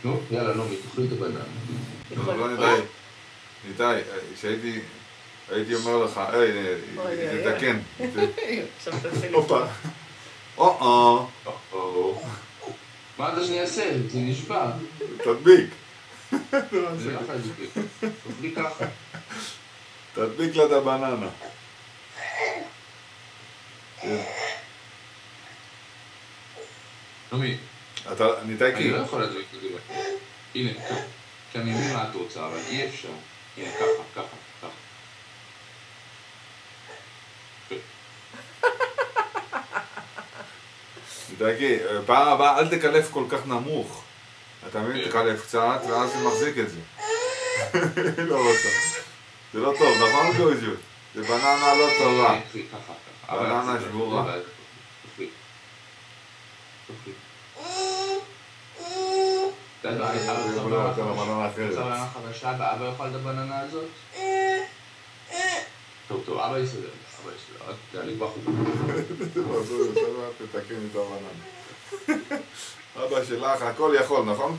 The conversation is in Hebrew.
נו, יאללה, נעמי, תאכלי את הבננה. לא ניתאי, הייתי אומר לך, תתקן. עכשיו תעשה לי הופה. מה אתה שאני אעשה? זה נשבע. תדביק. זה לא חייב תדביק ככה. תדביק לה את הבננה. נעמי, ניתאי אני לא יכול להדביק את זה. הנה, כי אני מבין מה את רוצה, אבל אי אפשר. הנה, ככה. ניתאי, פעם הבאה אל תקלף כל כך נמוך. אתה מבין? תקלף קצת, ואז זה מחזיק את זה. לא רוצה. זה לא טוב, נכון גוז'ו? זה בננה לא טובה. בננה שבורה. בננה חדשה, ואבא יאכל את הבננה הזאת? טוב, אבא יסדר. אני כבר תתקן את הבננה. אבא שלך הכל יכול, נכון?